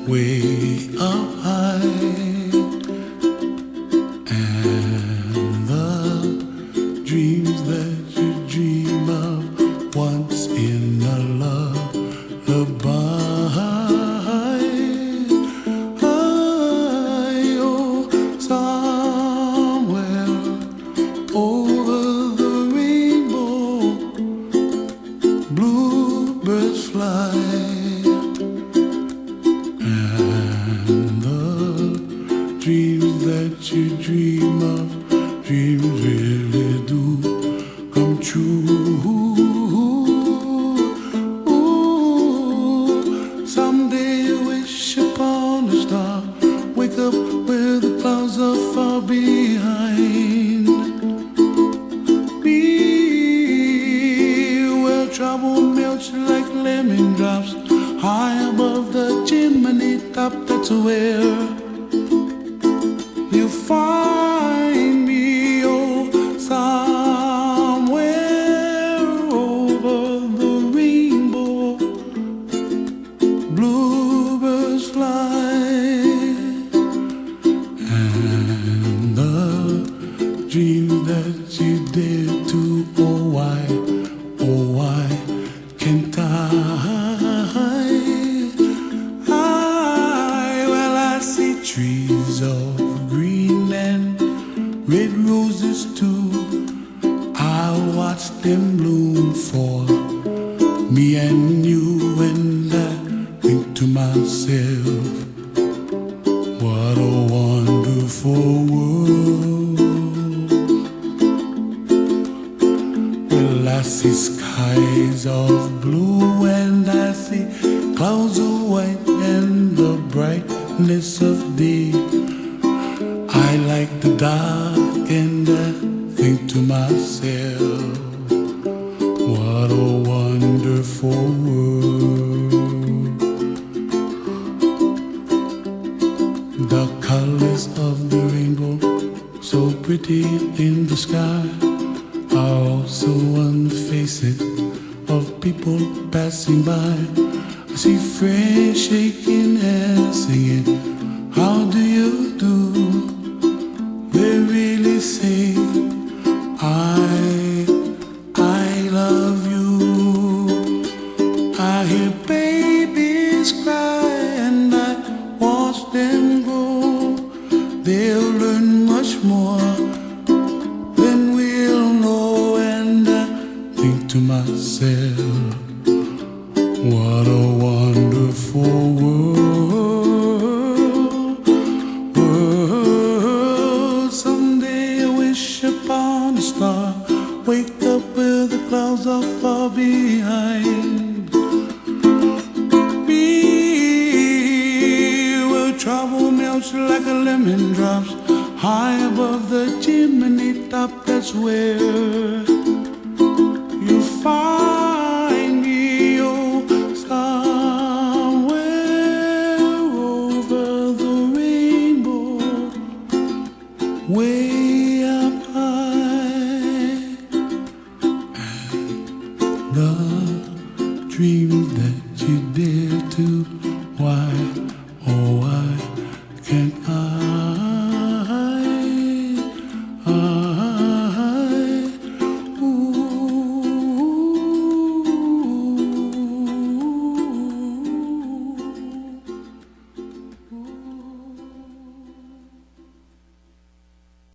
way up high, and the dreams that you dream of once in a lullaby. Oh, somewhere over the rainbow, bluebirds fly. Dreams that you dream of, dreams really do come true. Ooh, someday you wish upon a star, wake up where the clouds are far behind. Be where trouble melts like lemon drops, high above the chimney top. That's where you find me, oh, somewhere over the rainbow, bluebirds fly, and the dreams that you dare to, oh, why can't I? Well, I see trees of green and red roses too. I watch them bloom for me and you, and I think to myself, what a wonderful world. Well, I see skies of blue and I see clouds of white and the brightness of day. I like the dark and I think to myself, what a wonderful world. The colors of the rainbow, so pretty in the sky, are also on the faces of people passing by. I see friends shaking hands singing, how do you do? They really say, I love you. I hear babies cry and I watch them grow. They'll learn much more than we'll know, and I think to myself, what a wonderful world. Upon a star, wake up where the clouds are far behind. Be where trouble melts like a lemon drops, high above the chimney top. That's where you find me, oh, somewhere over the rainbow, way up high, and the dreams that you dare to, why, oh, why can't I?